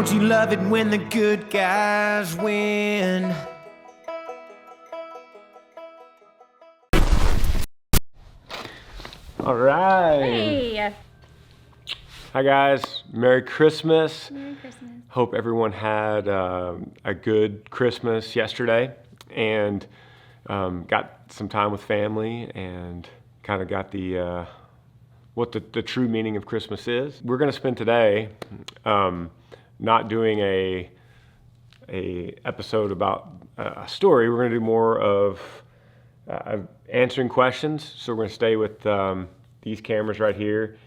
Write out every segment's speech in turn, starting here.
Don't you love it when the good guys win? All right. Hey. Hi guys. Merry Christmas. Merry Christmas. Hope everyone had a good Christmas yesterday and got some time with family and kind of got the what the true meaning of Christmas is. We're going to spend today not doing a episode about a story. We're going to do more of answering questions. So we're going to stay with these cameras right here,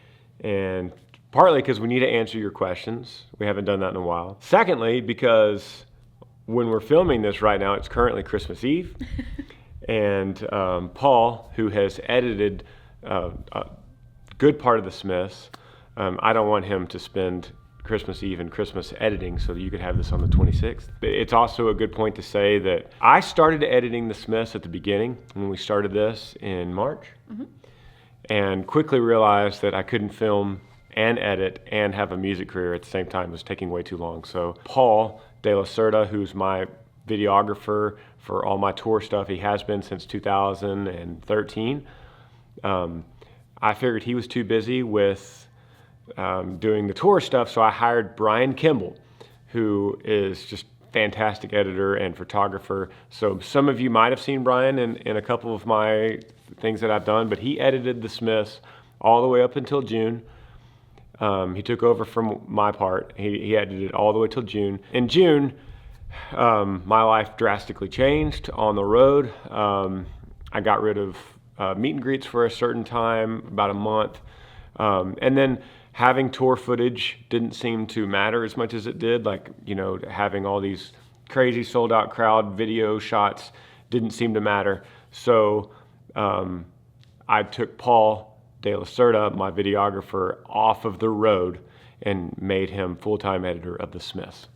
and partly because we need to answer your questions. We haven't done that in a while. Secondly, because when we're filming this right now, it's currently Christmas Eve, and Paul, who has edited a good part of the Smiths, I don't want him to spend Christmas Eve and Christmas editing so that you could have this on the 26th. It's also a good point to say that I started editing the Smiths at the beginning when we started this in March, and quickly realized that I couldn't film and edit and have a music career at the same time. It was taking way too long. So Paul De La Cerda, who's my videographer for all my tour stuff, he has been since 2013. I figured he was too busy with doing the tour stuff, so I hired Brian Kimball, who is just fantastic editor and photographer. So some of you might have seen Brian in a couple of my things that I've done, but he edited the Smiths all the way up until June. He took over from my part. He edited all the way till June. In June, my life drastically changed on the road. I got rid of meet and greets for a certain time, about a month, and then having tour footage didn't seem to matter as much as it did. Like, you know, having all these crazy sold out crowd video shots didn't seem to matter. So I took Paul De La Cerda, my videographer, off of the road and made him full-time editor of the Smiths.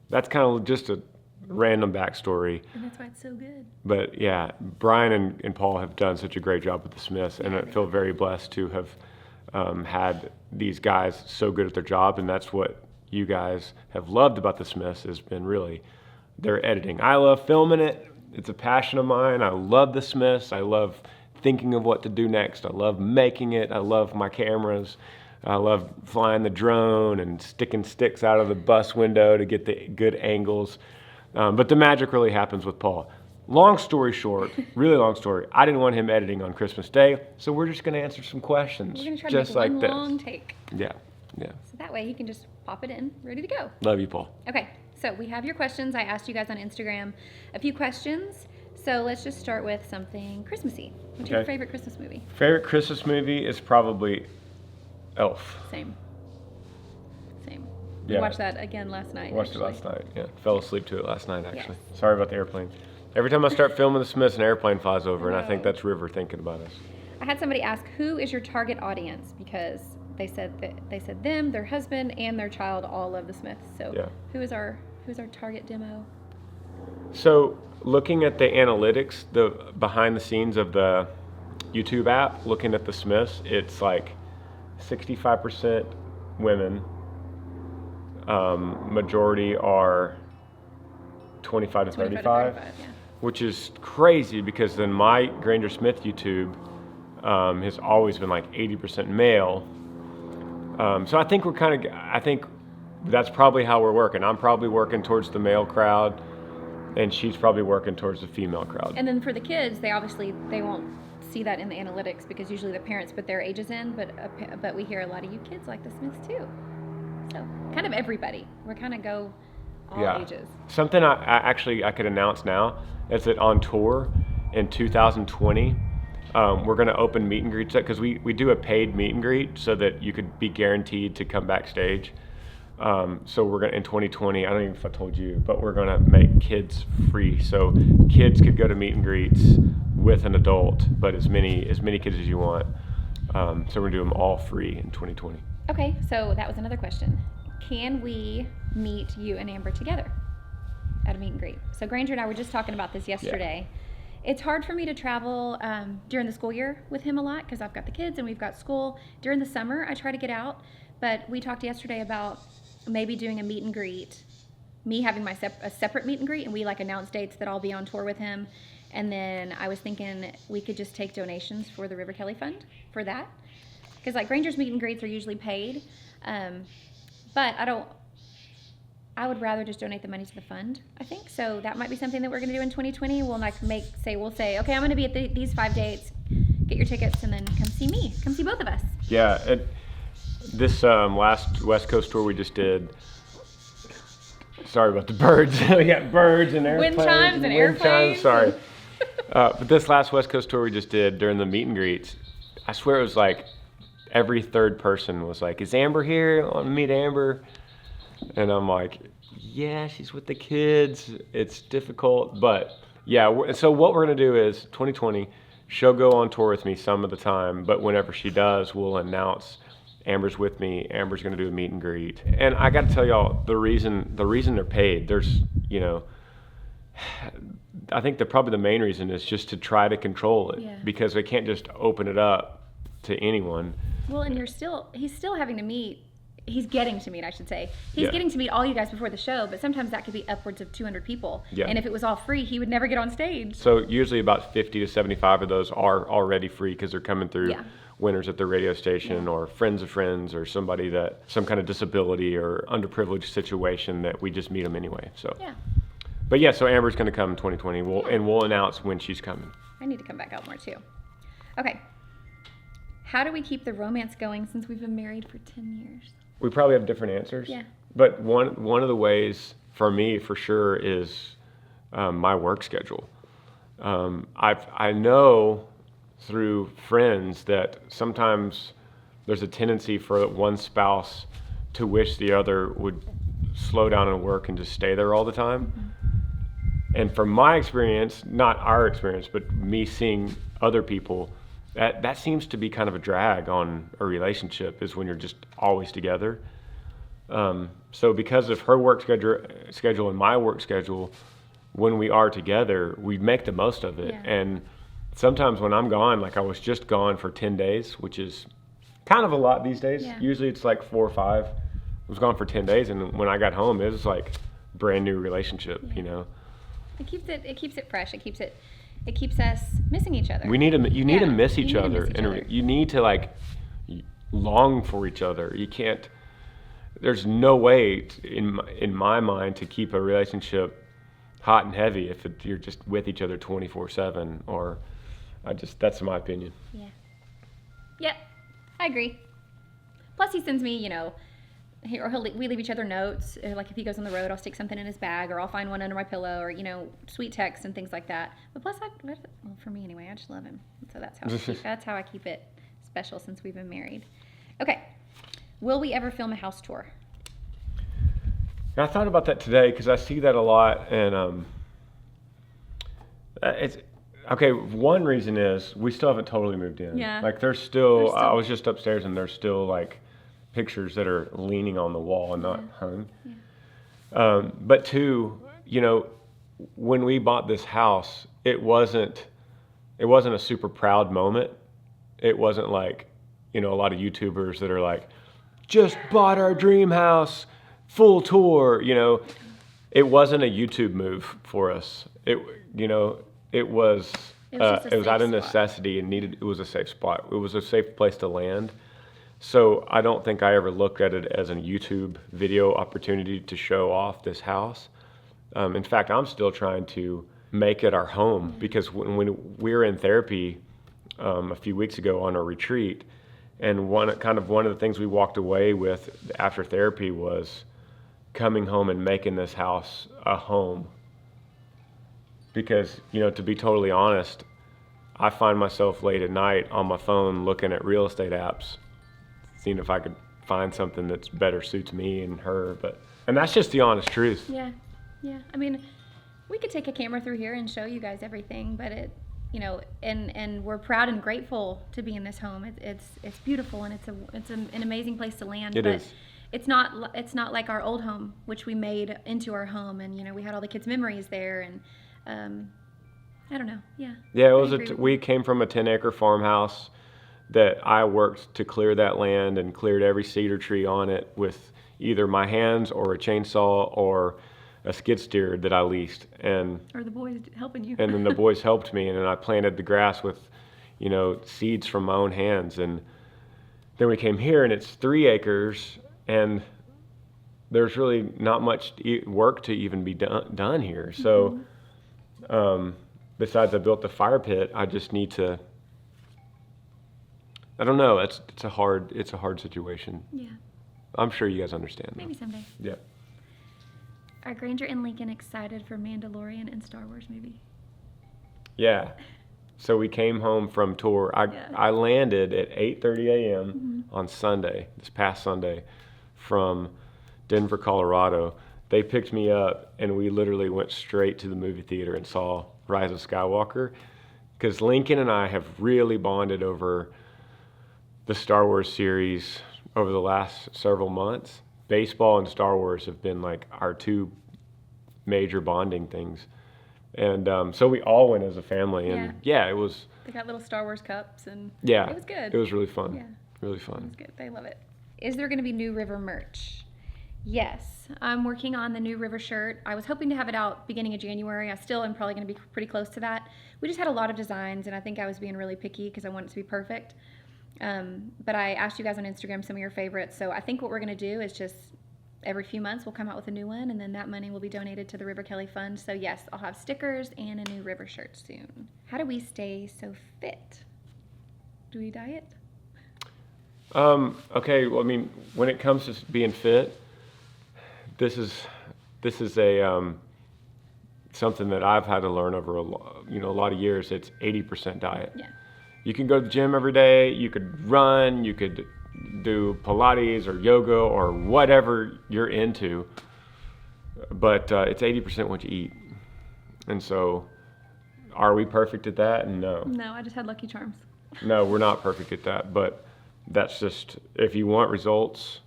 That's kind of just a random backstory. And that's why it's so good. But yeah, Brian and Paul have done such a great job with the Smiths, and I feel very blessed to have had these guys so good at their job, and that's what you guys have loved about the Smiths, has been really their editing. I love filming it. It's a passion of mine. I love the Smiths. I love thinking of what to do next. I love making it. I love my cameras. I love flying the drone and sticking sticks out of the bus window to get the good angles. But the magic really happens with Paul. Long story short, really long story, I didn't want him editing on Christmas Day, so we're just going to answer some questions. We're going to try just to make like one long take. Yeah. So that way he can just pop it in, ready to go. Love you, Paul. Okay, so we have your questions. I asked you guys on Instagram a few questions. So let's just start with something Christmassy. What's your favorite Christmas movie? Favorite Christmas movie is probably Elf. Same. Yeah. We watched that again last night. Watched it last night, yeah. Fell asleep to it last night, actually. Yes. Sorry about the airplane. Every time I start filming the Smiths, an airplane flies over, and I think that's River thinking about us. I had somebody ask, who is your target audience? Because they said them, their husband, and their child all love the Smiths. So Yeah. who's our target demo? So looking at the analytics, the behind the scenes of the YouTube app, looking at the Smiths, it's like 65% women. Majority are 25 to 35, yeah. which is crazy because then my Granger Smith YouTube has always been like 80% male. So I think I think that's probably how we're working. I'm probably working towards the male crowd, and she's probably working towards the female crowd. And then for the kids, they won't see that in the analytics because usually the parents put their ages in, but we hear a lot of you kids like the Smiths too. So kind of everybody. We're kind of go all ages. Something I could announce now is that on tour in 2020, we're going to open meet and greets because we do a paid meet and greet so that you could be guaranteed to come backstage. So we're going to, in 2020, I don't even know if I told you, but we're going to make kids free. So kids could go to meet and greets with an adult, but as many kids as you want. So we're going to do them all free in 2020. Okay, so that was another question. Can we meet you and Amber together at a meet and greet? So Granger and I were just talking about this yesterday. Yeah. It's hard for me to travel during the school year with him a lot because I've got the kids and we've got school. During the summer, I try to get out, but we talked yesterday about maybe doing a meet and greet, me having a separate meet and greet, and we like announce dates that I'll be on tour with him. And then I was thinking we could just take donations for the River Kelly Fund for that. Because like Granger's meet and greets are usually paid. But I would rather just donate the money to the fund, I think. So that might be something that we're going to do in 2020. We'll say, okay, I'm going to be at these 5 dates. Get your tickets and then come see me. Come see both of us. Yeah. This last West Coast tour we just did. Sorry about the birds. We got birds and airplanes. Wind chimes and airplanes. Sorry. But this last West Coast tour we just did during the meet and greets, I swear it was like every third person was like, is Amber here? I want to meet Amber. And I'm like, yeah, she's with the kids. It's difficult. But yeah, so what we're going to do is 2020, she'll go on tour with me some of the time. But whenever she does, we'll announce Amber's with me. Amber's going to do a meet and greet. And I got to tell y'all, the reason they're paid, there's, I think probably the main reason is just to try to control it because they can't just open it up to anyone. Well, and he's still having to meet. He's getting to meet, I should say. He's getting to meet all you guys before the show, but sometimes that could be upwards of 200 people. Yeah. And if it was all free, he would never get on stage. So usually about 50 to 75 of those are already free because they're coming through winners at the radio station or friends of friends or somebody that some kind of disability or underprivileged situation that we just meet them anyway. So. Yeah. But yeah, so Amber's going to come in 2020, and we'll announce when she's coming. I need to come back out more too. Okay. How do we keep the romance going since we've been married for 10 years? We probably have different answers. Yeah. But one of the ways for me, for sure, is my work schedule. I know through friends that sometimes there's a tendency for one spouse to wish the other would slow down and work and just stay there all the time. Mm-hmm. And from my experience, not our experience, but me seeing other people, that seems to be kind of a drag on a relationship is when you're just always together. So because of her work schedule and my work schedule, when we are together, we make the most of it. Yeah. And sometimes when I'm gone, like I was just gone for 10 days, which is kind of a lot these days. Yeah. Usually it's like 4 or 5. I was gone for 10 days, and when I got home, it was like a brand new relationship, It keeps it fresh. It keeps us missing each other. You need to miss each other, and you need to like long for each other. You can't. There's no way in my mind to keep a relationship hot and heavy if you're just with each other 24/7. Or that's my opinion. Yeah. Yep, I agree. Plus, he sends me, we leave each other notes. Like if he goes on the road, I'll stick something in his bag, or I'll find one under my pillow, or sweet texts and things like that. But plus, for me anyway, I just love him. So that's how I keep it special since we've been married. Okay, will we ever film a house tour? I thought about that today because I see that a lot, and it's okay. One reason is we still haven't totally moved in. Yeah. Like there's still. I was just upstairs, and there's still like pictures that are leaning on the wall and not hung. Yeah. But two, when we bought this house, it wasn't a super proud moment. It wasn't like, a lot of YouTubers that are like, just bought our dream house, full tour, It wasn't a YouTube move for us. It was out of necessity and it was a safe spot. It was a safe place to land. So I don't think I ever looked at it as a YouTube video opportunity to show off this house. In fact, I'm still trying to make it our home because when we were in therapy a few weeks ago on a retreat, and one of the things we walked away with after therapy was coming home and making this house a home. Because, to be totally honest, I find myself late at night on my phone looking at real estate apps, seeing if I could find something that's better suits me and her, and that's just the honest truth. Yeah. I mean, we could take a camera through here and show you guys everything, but and we're proud and grateful to be in this home. It's beautiful, and it's an amazing place to land. It is. It's not like our old home, which we made into our home, and we had all the kids' memories there, and I don't know. Yeah. Yeah, we came from a 10-acre farmhouse that I worked to clear that land and cleared every cedar tree on it with either my hands or a chainsaw or a skid steer that I leased. Or the boys helping you. And then the boys helped me, and then I planted the grass with, seeds from my own hands. And then we came here, and it's 3 acres, and there's really not much work to even be done here. So besides I built the fire pit, I just need to, I don't know, it's a hard situation. Yeah. I'm sure you guys understand. Maybe someday. Yeah. Are Granger and Lincoln excited for Mandalorian and Star Wars movie? Yeah. So we came home from tour. I landed at 8:30 a.m. on Sunday, this past Sunday, from Denver, Colorado. They picked me up, and we literally went straight to the movie theater and saw Rise of Skywalker, because Lincoln and I have really bonded over the Star Wars series over the last several months. Baseball and Star Wars have been like our 2 major bonding things. And so we all went as a family, and it was... They got little Star Wars cups, and it was good. It was really fun. Yeah. Really fun. It was good. They love it. Is there going to be New River merch? Yes. I'm working on the New River shirt. I was hoping to have it out beginning of January. I still am probably going to be pretty close to that. We just had a lot of designs, and I think I was being really picky because I wanted it to be perfect. But I asked you guys on Instagram some of your favorites, so I think what we're going to do is just every few months we'll come out with a new one, and then that money will be donated to the River Kelly Fund. So yes, I'll have stickers and a new River shirt soon. How do we stay so fit? Do we diet? Okay, well, I mean, when it comes to being fit, this is a something that I've had to learn over a lot of years. It's 80% diet. Yeah. You can go to the gym every day. You could run. You could do Pilates or yoga or whatever you're into. But it's 80% what you eat. And so, are we perfect at that? No. No, I just had Lucky Charms. No, we're not perfect at that. But that's just, if you want results,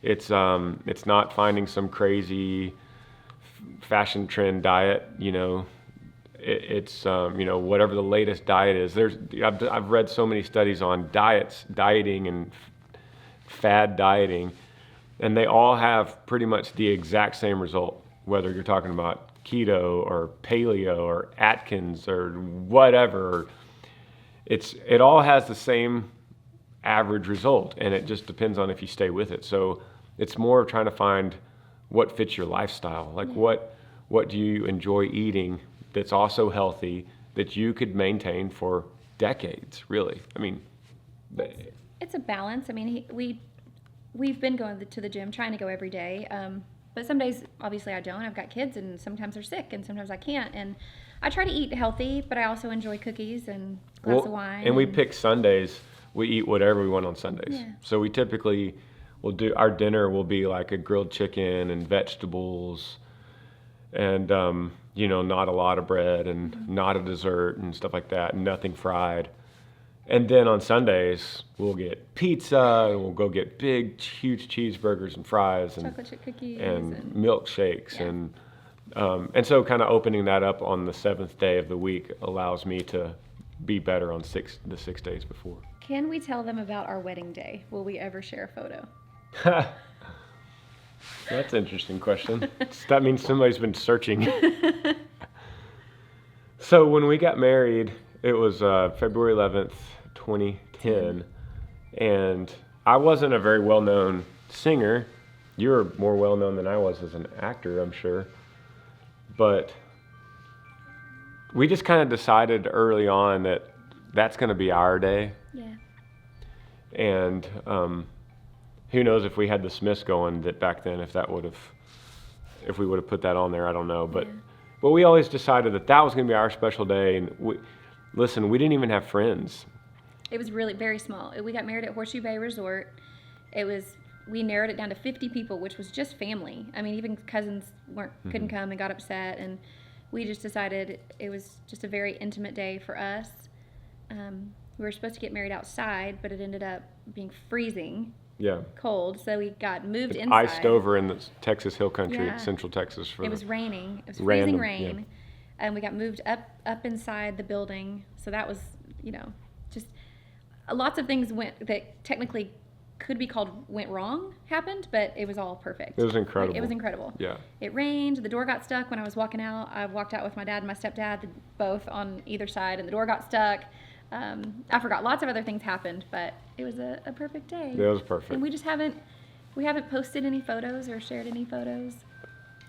it's not finding some crazy fashion trend diet. It's whatever the latest diet is. I've read so many studies on dieting and fad dieting, and they all have pretty much the exact same result, whether you're talking about keto or paleo or Atkins or whatever. It all has the same average result, and it just depends on if you stay with it. So it's more of trying to find what fits your lifestyle. Like what do you enjoy eating that's also healthy, that you could maintain for decades, really. I mean, it's a balance. I mean, we've been going to the gym, trying to go every day. But some days, obviously, I don't. I've got kids, and sometimes they're sick, and sometimes I can't. And I try to eat healthy, but I also enjoy cookies and a glass of wine. And we pick Sundays. We eat whatever we want on Sundays. Yeah. So we typically will do, our dinner will be like a grilled chicken and vegetables, and not a lot of bread, and not a dessert and stuff like that, and nothing fried. And then on Sundays, we'll get pizza, and we'll go get big, huge cheeseburgers and fries, and chocolate chip cookies and milkshakes, and so kind of opening that up on the 7th day of the week allows me to be better on the 6 days before. Can we tell them about our wedding day? Will we ever share a photo? That's an interesting question. That means somebody's been searching. So when we got married, it was February 11th, 2010, and I wasn't a very well-known singer. You were more well-known than I was as an actor, I'm sure. But we just kind of decided early on that that's going to be our day. Yeah. And who knows if we had the Smiths going that back then, if we would have put that on there, I don't know. But we always decided that was going to be our special day. And we didn't even have friends. It was really very small. We got married at Horseshoe Bay Resort. We narrowed it down to 50 people, which was just family. I mean, even cousins couldn't come and got upset. And we just decided it was just a very intimate day for us. We were supposed to get married outside, but it ended up being freezing. Yeah. Cold, so we got moved inside. Iced over in the Texas Hill Country, Central Texas. It was raining. It was freezing rain. Yeah. And we got moved up inside the building. So that was, just lots of things that technically could be called went wrong happened, but it was all perfect. It was incredible. Like, it was incredible. Yeah. It rained. The door got stuck when I was walking out. I walked out with my dad and my stepdad, both on either side, and the door got stuck. I forgot. Lots of other things happened, but it was a perfect day. It was perfect. And we haven't posted any photos or shared any photos.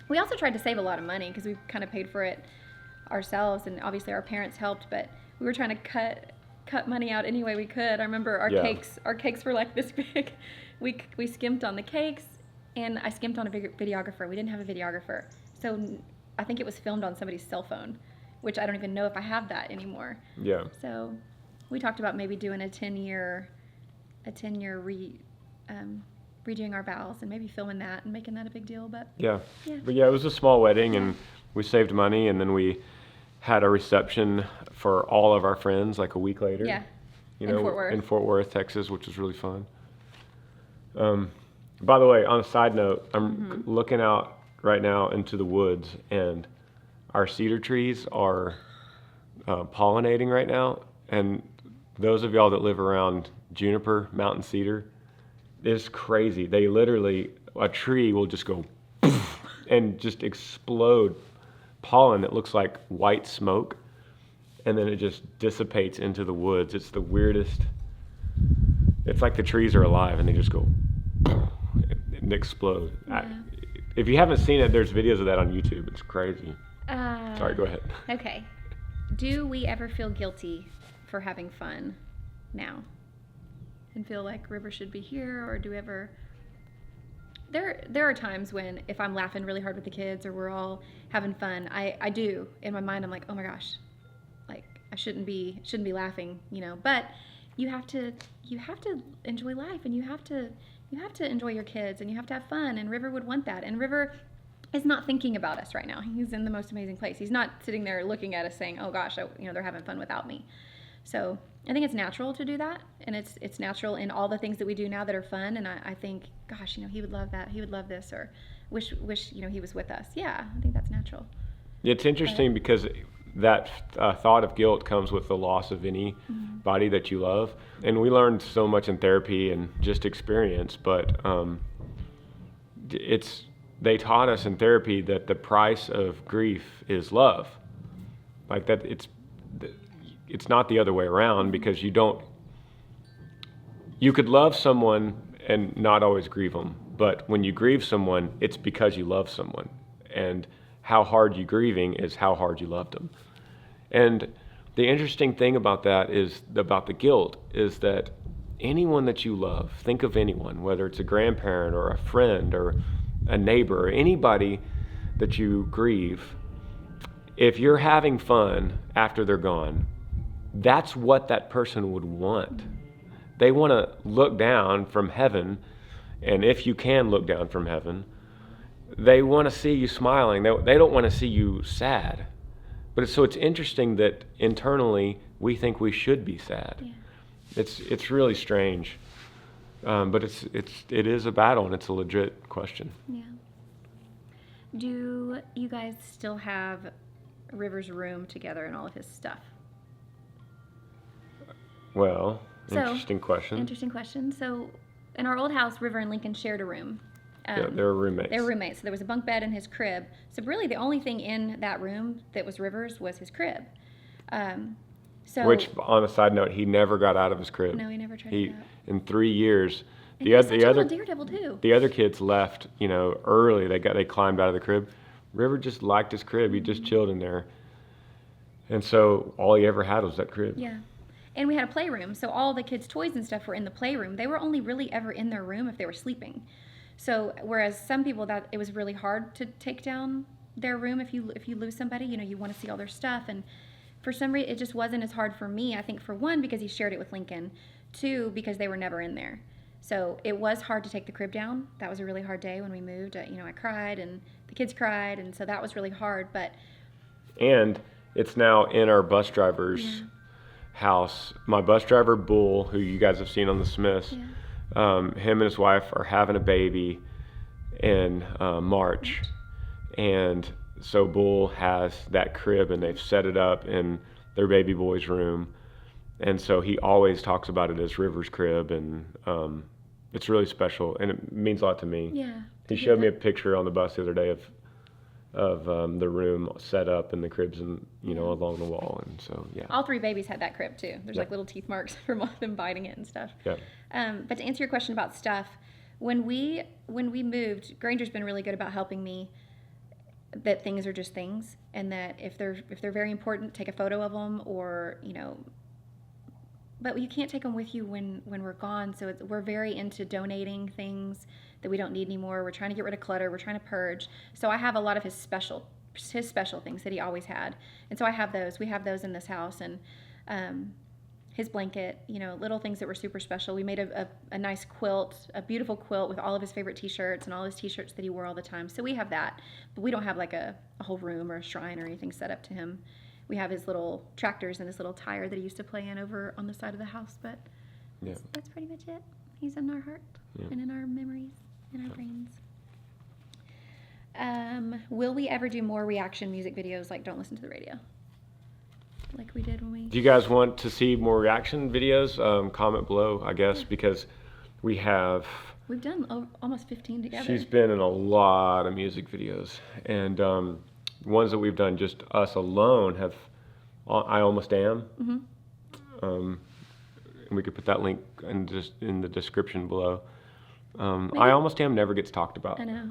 We also tried to save a lot of money because we kind of paid for it ourselves, and obviously our parents helped, but we were trying to cut money out any way we could. I remember our cakes were like this big. We skimped on the cakes, and I skimped on a videographer. We didn't have a videographer, so I think it was filmed on somebody's cell phone, which I don't even know if I have that anymore. Yeah. So we talked about maybe doing a 10-year redoing our vows and maybe filming that and making that a big deal. But yeah, it was a small wedding, and we saved money, and then we had a reception for all of our friends like a week later. Yeah. In Fort Worth, Texas, which was really fun. By the way, on a side note, I'm looking out right now into the woods, and our cedar trees are pollinating right now. And those of y'all that live around juniper, mountain cedar, it's crazy. They literally, a tree will just go and just explode pollen that looks like white smoke, and then it just dissipates into the woods. It's the weirdest. It's like the trees are alive and they just go and explode. Yeah. If you haven't seen it, there's videos of that on YouTube. It's crazy. Sorry, go ahead. Okay. Do we ever feel guilty for having fun now and feel like River should be here, or do we ever... There are times when if I'm laughing really hard with the kids or we're all having fun, I do. In my mind, I'm like, oh my gosh, like I shouldn't be laughing, But you have to enjoy life, and you have to enjoy your kids, and you have to have fun. And River would want that. And River is not thinking about us right now. He's in the most amazing place. He's not sitting there looking at us saying, oh gosh, they're having fun without me. So I think it's natural to do that, and it's natural in all the things that we do now that are fun. And I think, gosh, he would love that. He would love this, or wish he was with us. Yeah, I think that's natural. It's interesting because that thought of guilt comes with the loss of anybody that you love, and we learned so much in therapy and just experience. But they taught us in therapy that the price of grief is love, like that. It's not the other way around, because you could love someone and not always grieve them. But when you grieve someone, it's because you love someone. And how hard you grieving is how hard you loved them. And the interesting thing about that is, about the guilt, is that anyone that you love, think of anyone, whether it's a grandparent or a friend or a neighbor or anybody that you grieve, if you're having fun after they're gone, that's what that person would want. They want to look down from heaven, and if you can look down from heaven, they want to see you smiling. They don't want to see you sad. But it's interesting that internally we think we should be sad. Yeah. It's really strange, but it is a battle, and it's a legit question. Yeah. Do you guys still have River's room together and all of his stuff? Well, interesting question. So in our old house, River and Lincoln shared a room. Yeah, they were roommates. So there was a bunk bed in his crib. So really the only thing in that room that was River's was his crib. Which, on a side note, he never got out of his crib. No, he never tried to get out. In 3 years, the other daredevil too. The other kids left, early. They climbed out of the crib. River just liked his crib. He just chilled in there. And so all he ever had was that crib. Yeah. And we had a playroom, so all the kids' toys and stuff were in the playroom. They were only really ever in their room if they were sleeping. So whereas some people, that it was really hard to take down their room if you lose somebody, you want to see all their stuff. And for some reason, it just wasn't as hard for me. I think for one, because he shared it with Lincoln. Two, because they were never in there. So it was hard to take the crib down. That was a really hard day when we moved. I cried, and the kids cried, and so that was really hard. And it's now in our bus driver's house. My bus driver, Bull, who you guys have seen on the Smiths, him and his wife are having a baby in March. And so Bull has that crib, and they've set it up in their baby boy's room. And so he always talks about it as River's crib. And it's really special, and it means a lot to me. Yeah. He showed me a picture on the bus the other day of the room set up and the cribs and along the wall, and so yeah. All 3 babies had that crib too. There's Yeah. like little teeth marks from them biting it and stuff. Yeah. But to answer your question about stuff, when we moved, Granger's been really good about helping me that things are just things, and that if they're very important, take a photo of them, or but you can't take them with you when we're gone. So we're very into donating things that we don't need anymore. We're trying to get rid of clutter. We're trying to purge. So I have a lot of his special things that he always had, and so I have those. We have those in this house, and his blanket, little things that were super special. We made a nice quilt, a beautiful quilt with all of his favorite T-shirts and all his T-shirts that he wore all the time. So we have that, but we don't have like a whole room or a shrine or anything set up to him. We have his little tractors and his little tire that he used to play in over on the side of the house, but that's pretty much it. He's in our heart and in our memories, in our brains. Will we ever do more reaction music videos like Don't Listen to the Radio? Like we did when we... Do you guys want to see more reaction videos? Comment below, I guess, because we've done almost 15 together. She's been in a lot of music videos, and ones that we've done just us alone have I Almost Am. Mm-hmm. And we could put that link in the description below. I Almost Am never gets talked about. I know.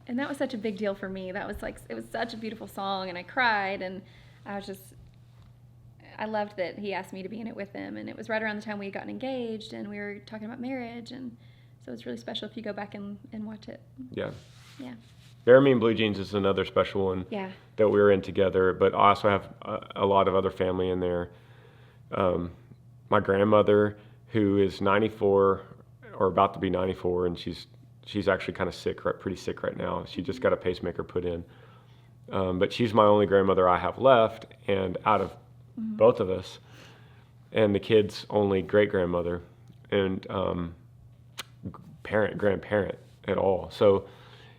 And that was such a big deal for me. That was it was such a beautiful song, and I cried, and I loved that he asked me to be in it with him, and it was right around the time we had gotten engaged, and we were talking about marriage, and so it's really special if you go back and watch it. Yeah. Yeah. Bury Me in Blue Jeans is another special one that we were in together, but I also have a lot of other family in there. My grandmother, who is 94 or about to be 94, and she's actually kind of sick, pretty sick right now. She just got a pacemaker put in. But she's my only grandmother I have left, and out of both of us, and the kids' only great-grandmother, and grandparent at all. So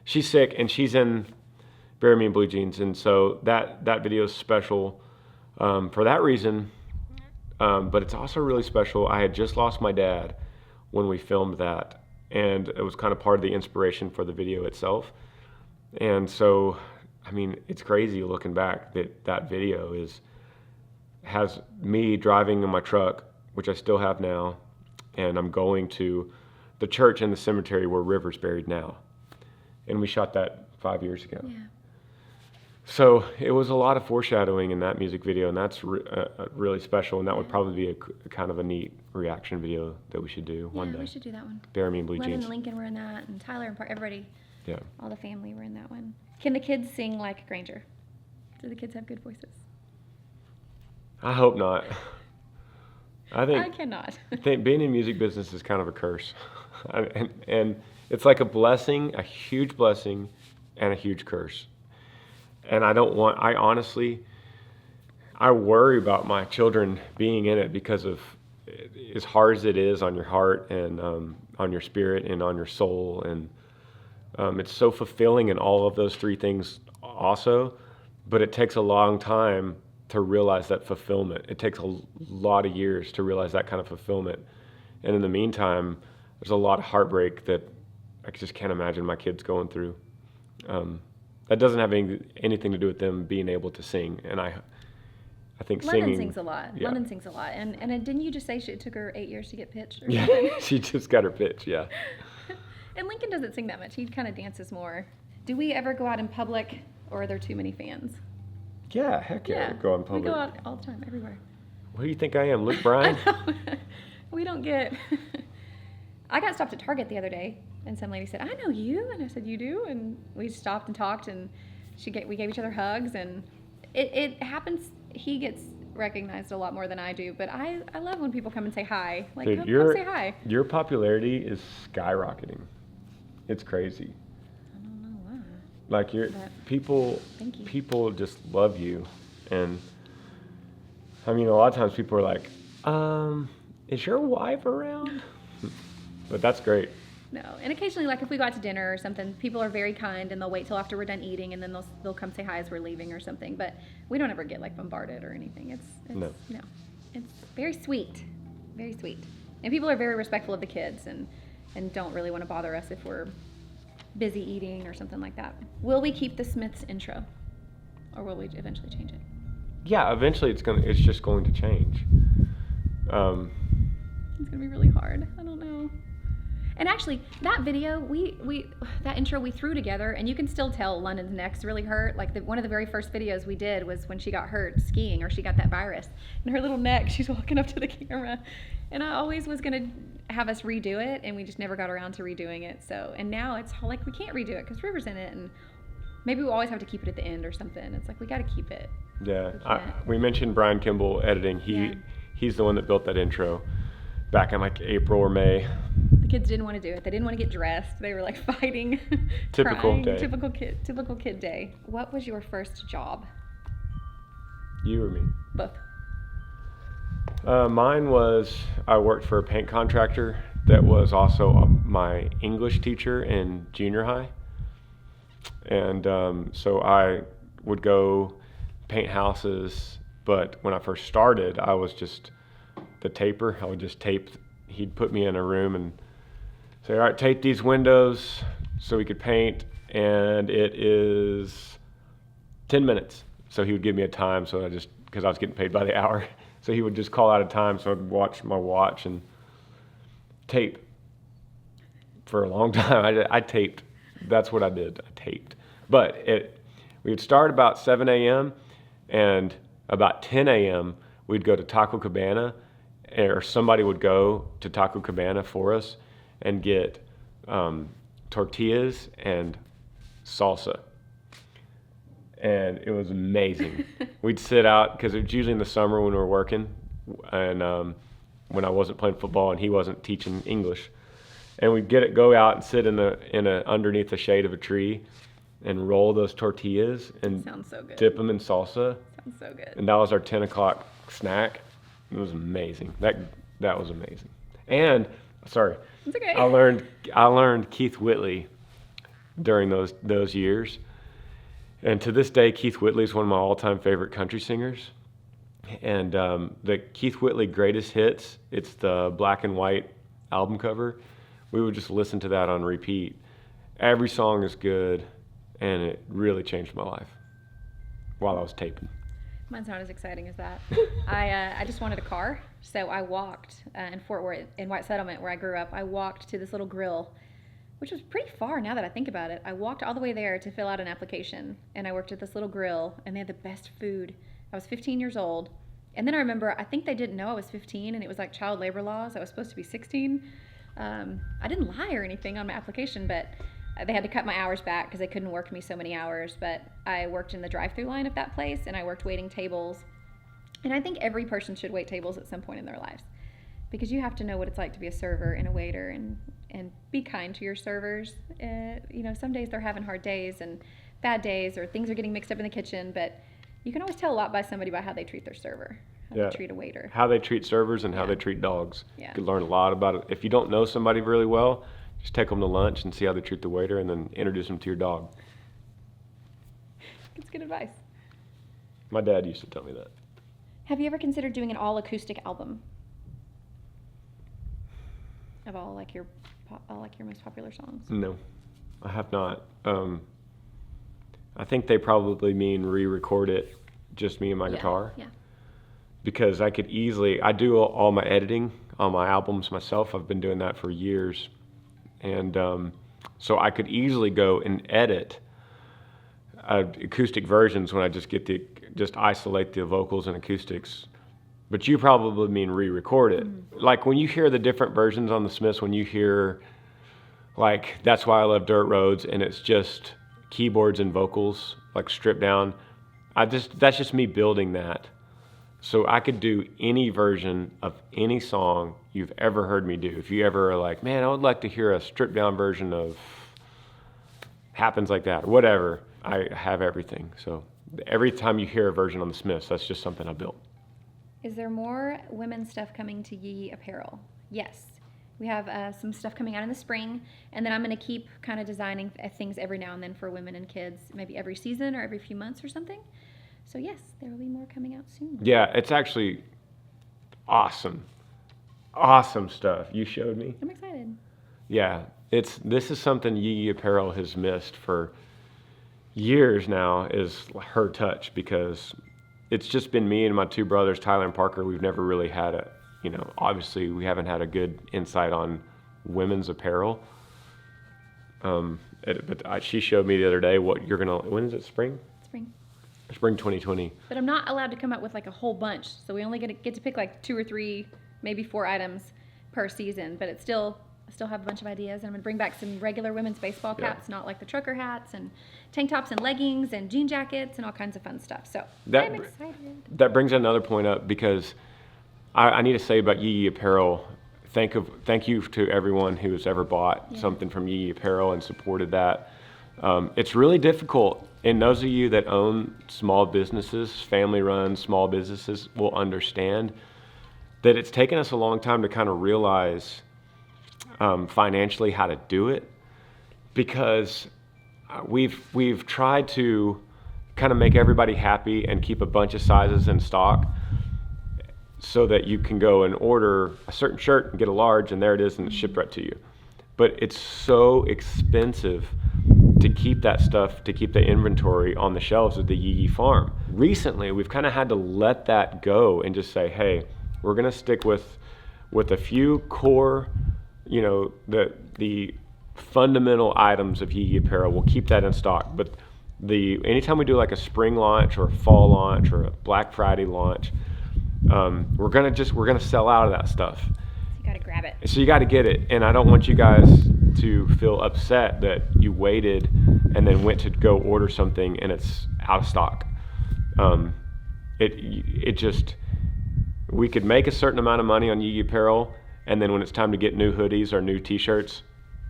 she's sick, and she's in Bury Me in Blue Jeans, and so that video is special for that reason, but it's also really special. I had just lost my dad when we filmed that, and it was kind of part of the inspiration for the video itself. And so, I mean, it's crazy looking back that video has me driving in my truck, which I still have now, and I'm going to the church in the cemetery where River's buried now. And we shot that 5 years ago. Yeah. So it was a lot of foreshadowing in that music video, and that's really special, and that would probably be a kind of a neat reaction video that we should do one day. Yeah, we should do that one. Bury Me in Blue Jeans. Len and Lincoln were in that, and Tyler and everybody. Yeah. All the family were in that one. Can the kids sing like Granger? Do the kids have good voices? I hope not. I cannot. I think being in music business is kind of a curse. And it's like a blessing, a huge blessing, and a huge curse. And I honestly worry about my children being in it because of as hard as it is on your heart and on your spirit and on your soul. And it's so fulfilling in all of those 3 things also, but it takes a long time to realize that fulfillment. It takes a lot of years to realize that kind of fulfillment. And in the meantime, there's a lot of heartbreak that I just can't imagine my kids going through. That doesn't have anything to do with them being able to sing. And I think London singing... sings a lot. Yeah. London sings a lot. And didn't you just say it took her 8 years to get pitched or Yeah, something? she just got her pitch, yeah. And Lincoln doesn't sing that much. He kind of dances more. Do we ever go out in public, or are there too many fans? Yeah, heck yeah, we go out in public. We go out all the time, everywhere. What do you think I am, Luke Bryan? We don't get... I got stopped at Target the other day, and some lady said, "I know you," and I said, "You do?" And we stopped and talked, and we gave each other hugs, and it happens. He gets recognized a lot more than I do, but I love when people come and say hi. Like, Dude, come say hi. Your popularity is skyrocketing. It's crazy. I don't know why. Like people just love you, and I mean, a lot of times people are like, "Is your wife around?" But that's great. No, and occasionally, like if we go out to dinner or something, people are very kind, and they'll wait till after we're done eating, and then they'll come say hi as we're leaving or something. But we don't ever get like bombarded or anything. No, it's very sweet, and people are very respectful of the kids, and and don't really want to bother us if we're busy eating or something like that. Will we keep the Smiths intro, or will we eventually change it? Yeah, eventually it's just going to change. It's gonna be really hard. I don't know. And actually, that video, that intro we threw together, and you can still tell London's neck's really hurt. Like one of the very first videos we did was when she got hurt skiing, or she got that virus. And her little neck, she's walking up to the camera. And I always was gonna have us redo it, and we just never got around to redoing it. So, and now it's like we can't redo it because River's in it, and maybe we'll always have to keep it at the end or something. It's like we gotta keep it. Yeah, we mentioned Brian Kimball editing. He's the one that built that intro back in like April or May. The kids didn't want to do it. They didn't want to get dressed. They were like fighting, Typical crying. day. Typical kid day. What was your first job? You or me? Both. Mine was, I worked for a paint contractor that was also my English teacher in junior high. And so I would go paint houses, but when I first started, I was just the taper. I would just tape. He'd put me in a room and say, all right, tape these windows so we could paint, and it is 10 minutes. So he would give me a time, so because I was getting paid by the hour. So he would just call out a time, so I'd watch my watch and tape for a long time. I taped. That's what I did. I taped. But we would start about 7 a.m. and about 10 a.m. we'd go to Taco Cabana, or somebody would go to Taco Cabana for us and get tortillas and salsa. And it was amazing. We'd sit out, because it was usually in the summer when we were working, and when I wasn't playing football and he wasn't teaching English. And we'd go out and sit underneath the shade of a tree and roll those tortillas and Sounds so good. dip them in salsa. Sounds so good. And that was our 10 o'clock snack. It was amazing. That was amazing. And sorry, It's okay. I learned Keith Whitley during those years. And to this day, Keith Whitley is one of my all-time favorite country singers. And the Keith Whitley Greatest Hits, it's the black and white album cover. We would just listen to that on repeat. Every song is good, and it really changed my life while I was taping. Mine's not as exciting as that. I just wanted a car, so I walked in Fort Worth, in White Settlement, where I grew up. I walked to this little grill, which was pretty far now that I think about it. I walked all the way there to fill out an application, and I worked at this little grill, and they had the best food. I was 15 years old, and then I remember, I think they didn't know I was 15, and it was like child labor laws. I was supposed to be 16. I didn't lie or anything on my application, but they had to cut my hours back because they couldn't work me so many hours. But I worked in the drive-through line of that place, and I worked waiting tables. And I think every person should wait tables at some point in their lives, because you have to know what it's like to be a server and a waiter, and be kind to your servers. Some days they're having hard days and bad days, or things are getting mixed up in the kitchen, but you can always tell a lot by somebody by how they treat their server, how they treat a waiter. How they treat servers and how they treat dogs. Yeah. You can learn a lot about it. If you don't know somebody really well, just take them to lunch and see how they treat the waiter, and then introduce them to your dog. It's good advice. My dad used to tell me that. Have you ever considered doing an all acoustic album of all your most popular songs? No, I have not. I think they probably mean re-record it, just me and my guitar. Yeah. Because I do all my editing on my albums myself. I've been doing that for years. And so I could easily go and edit acoustic versions when I just isolate the vocals and acoustics. But you probably mean re-record it. Mm-hmm. Like when you hear the different versions on the Smiths, when you hear like That's Why I Love Dirt Roads, and it's just keyboards and vocals like stripped down, that's just me building that. So I could do any version of any song you've ever heard me do. If you ever are like, man, I would like to hear a stripped down version of Happens Like That, or whatever, I have everything. So every time you hear a version on the Smiths, that's just something I built. Is there more women's stuff coming to Ye Apparel? Yes. We have some stuff coming out in the spring, and then I'm going to keep kind of designing things every now and then for women and kids, maybe every season or every few months or something. So yes, there will be more coming out soon. Yeah, it's actually awesome. Awesome stuff. You showed me. I'm excited. Yeah, this is something Yee Apparel has missed for years now, is her touch, because it's just been me and my two brothers, Tyler and Parker. We've never really had obviously we haven't had a good insight on women's apparel. She showed me the other day when is it, spring? Spring 2020. But I'm not allowed to come up with like a whole bunch, so we only get to pick like 2 or 3, maybe 4 items per season. But I still have a bunch of ideas, and I'm gonna bring back some regular women's baseball caps, not like the trucker hats, and tank tops and leggings and jean jackets and all kinds of fun stuff. So I'm excited. That brings another point up, because I need to say about Yee Apparel, thank you to everyone who has ever bought something from Yee Apparel and supported that. It's really difficult, and those of you that own small businesses, family-run small businesses, will understand that it's taken us a long time to kind of realize financially how to do it, because we've tried to kind of make everybody happy and keep a bunch of sizes in stock, so that you can go and order a certain shirt and get a large, and there it is, and it's shipped right to you. But it's so expensive to keep that stuff, to keep the inventory on the shelves of the Yee farm. Recently, we've kind of had to let that go and just say, hey, we're gonna stick with a few core, the fundamental items of Yee Apparel. We'll keep that in stock. But anytime we do like a spring launch or a fall launch or a Black Friday launch, we're gonna sell out of that stuff. You gotta grab it. So you got to get it, and I don't want you guys to feel upset that you waited and then went to go order something and it's out of stock. We could make a certain amount of money on Yee Apparel, and then when it's time to get new hoodies or new T-shirts,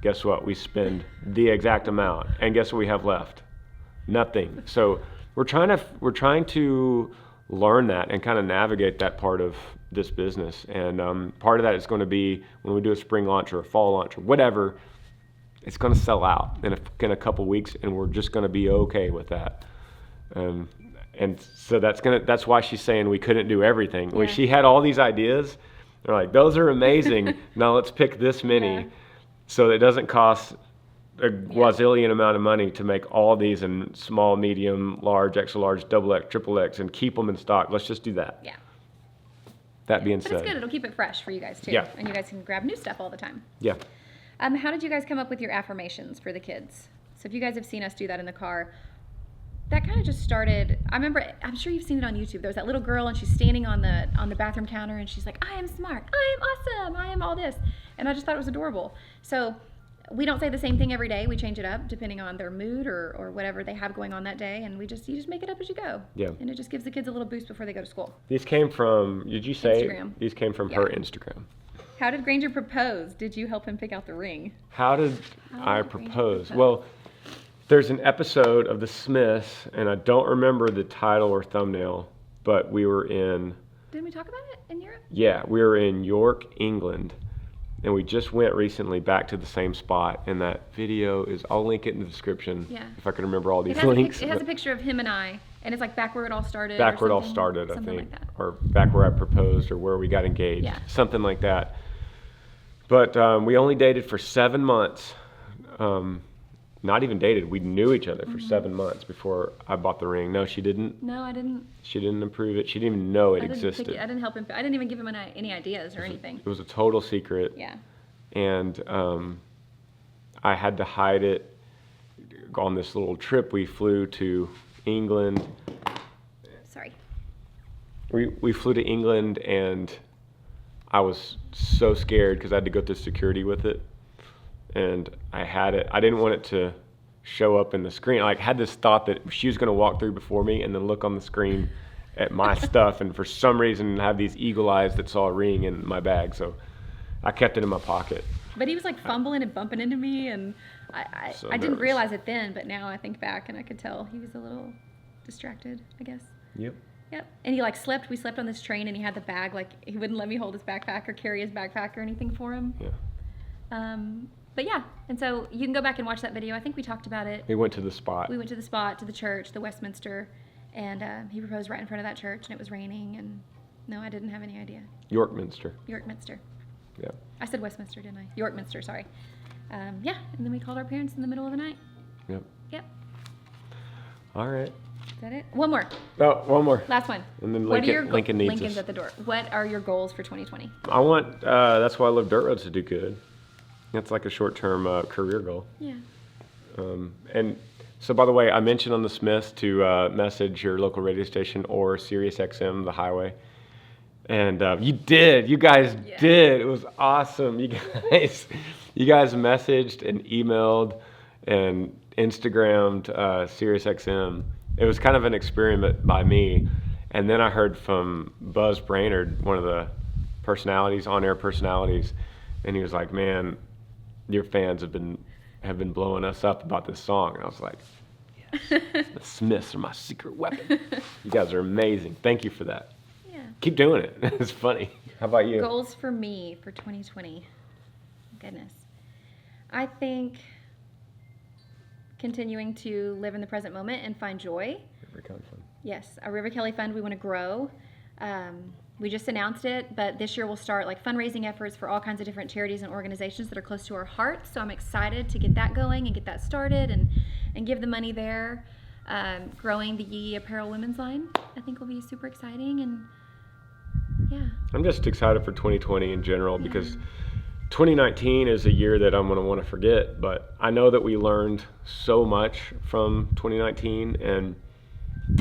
guess what? We spend the exact amount, and guess what we have left? Nothing. So we're trying to learn that and kind of navigate that part of this business. And part of that is going to be when we do a spring launch or a fall launch or whatever, it's going to sell out in a couple weeks, and we're just going to be okay with that. And so that's why she's saying we couldn't do everything. When she had all these ideas, they're like, those are amazing. Now let's pick this many, so it doesn't cost a gazillion amount of money to make all these in small, medium, large, extra large, double X, triple X, and keep them in stock. Let's just do that. Yeah. That being But said, it's good. It'll keep it fresh for you guys too. Yeah. And you guys can grab new stuff all the time. Yeah. How did you guys come up with your affirmations for the kids? So if you guys have seen us do that in the car, that kind of just started. I'm sure you've seen it on YouTube. There was that little girl, and she's standing on the bathroom counter, and she's like, I am smart, I am awesome, I am all this. And I just thought it was adorable. So we don't say the same thing every day. We change it up depending on their mood or whatever they have going on that day, and you just make it up as you go. Yeah. And it just gives the kids a little boost before they go to school. These came from, did you say? Instagram. These came from her Instagram. How did Granger propose? Did you help him pick out the ring? How did I propose? Well, there's an episode of The Smiths, and I don't remember the title or thumbnail, but we were in... Didn't we talk about it in Europe? Yeah, we were in York, England, and we just went recently back to the same spot, and that video is, I'll link it in the description if I can remember all these links. It has a picture of him and I, and it's like back where it all started. Back where it all started, I think. Like that. Or back where I proposed, or where we got engaged. Yeah. Something like that. But we only dated for 7 months. Not even dated. We knew each other for 7 months before I bought the ring. No, she didn't. No, I didn't. She didn't approve it. She didn't even know it existed. I didn't help him. I didn't even give him any ideas or anything. It was a total secret. Yeah. And I had to hide it on this little trip. We flew to England. Sorry. We flew to England, and I was so scared because I had to go through security with it. And I had it. I didn't want it to show up in the screen. I had this thought that she was going to walk through before me and then look on the screen at my stuff, and for some reason have these eagle eyes that saw a ring in my bag. So I kept it in my pocket. But he was like fumbling and bumping into me, and I didn't realize it then, but now I think back and I could tell he was a little distracted, I guess. Yep. Yep. And he we slept on this train, and he had the bag, like he wouldn't let me hold his backpack or carry his backpack or anything for him. Yeah. But yeah, and so you can go back and watch that video. I think we talked about it. We went to the spot. We went to the spot, to the church, the Westminster, and he proposed right in front of that church, and it was raining, and no, I didn't have any idea. York Minster. York Minster. Yeah. I said Westminster, didn't I? Yorkminster, sorry. Yeah, and then we called our parents in the middle of the night. Yep. Yep. All right. Is that it? One more. Oh, one more. Last one. And then What are your Lincoln needs Lincoln's us. at the door. What are your goals for 2020? I want, that's why I love Dirt Roads to do good. That's like a short-term career goal. Yeah. And so, by the way, I mentioned on the Smiths to message your local radio station or Sirius XM, the highway. And you did. You guys did. It was awesome. You guys messaged and emailed and Instagrammed Sirius XM. It was kind of an experiment by me. And then I heard from Buzz Brainerd, one of the personalities, on-air personalities, and he was like, "Man, your fans have been blowing us up about this song." And I was like, "Yes, the Smiths are my secret weapon." You guys are amazing. Thank you for that. Yeah. Keep doing it. It's funny. How about you? Goals for me for 2020. Goodness. I think continuing to live in the present moment and find joy. Yes, our River Kelly Fund, we want to grow. We just announced it, but this year we'll start like fundraising efforts for all kinds of different charities and organizations that are close to our hearts. So I'm excited to get that going and get that started and give the money there. Growing the Yee Apparel women's line, I think will be super exciting. And yeah. I'm just excited for 2020 in general because 2019 is a year that I'm going to want to forget, but I know that we learned so much from 2019, and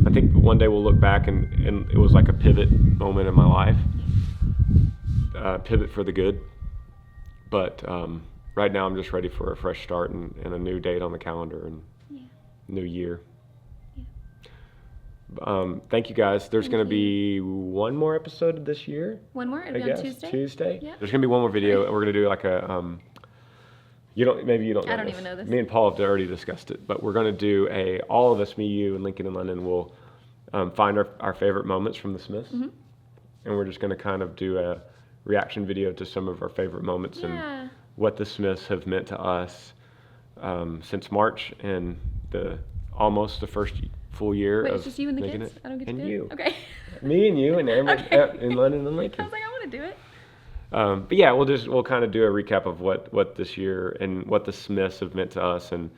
I think one day we'll look back and it was like a pivot moment in my life, pivot for the good. But right now I'm just ready for a fresh start and a new date on the calendar and new year. Thank you guys. There's going to be one more episode this year. One more? It'll be on Tuesday? Tuesday. Yeah. There's going to be one more video, and we're going to do like a maybe you don't know I don't this. even know this. Me and Paul have already discussed it, but we're going to do all of us, me, you, and Lincoln and London will find our favorite moments from the Smiths, and we're just going to kind of do a reaction video to some of our favorite moments and what the Smiths have meant to us since March and almost the first full year. Wait, of it's just you and the making kids? it. I don't get And to do you. it? Okay. Me and you and Amber in London and I Lincoln. was like, I want to do it. But yeah, we'll kind of do a recap of what this year and what the Smiths have meant to us and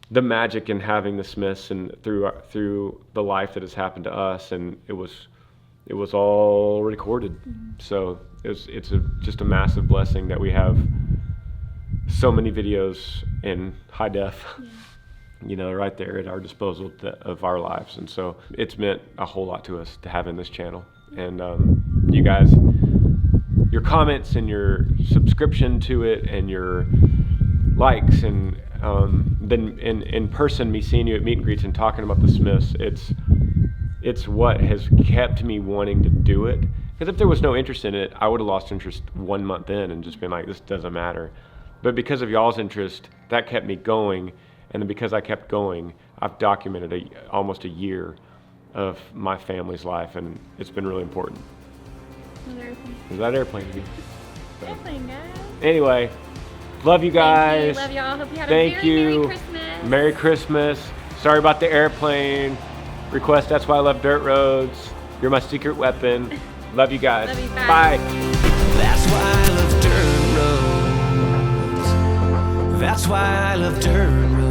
the magic in having the Smiths and through the life that has happened to us, and it was all recorded. So it's just a massive blessing that we have so many videos in high def. Right there at our disposal of our lives. And so it's meant a whole lot to us to have in this channel. And you guys, your comments and your subscription to it and your likes and then in person, me seeing you at meet and greets and talking about the Smiths, it's what has kept me wanting to do it. Because if there was no interest in it, I would have lost interest 1 month in and just been like, this doesn't matter. But because of y'all's interest, that kept me going. And then because I kept going, I've documented almost a year of my family's life, and it's been really important. Is that airplane again? Airplane, guys. Anyway, love you guys. Thank you. Love y'all. Hope you had Thank a very you. Merry Christmas. Merry Christmas. Sorry about the airplane request. That's why I love Dirt Roads. You're my secret weapon. Love you guys. Love you. Bye. That's why I love dirt roads. That's why I love dirt roads.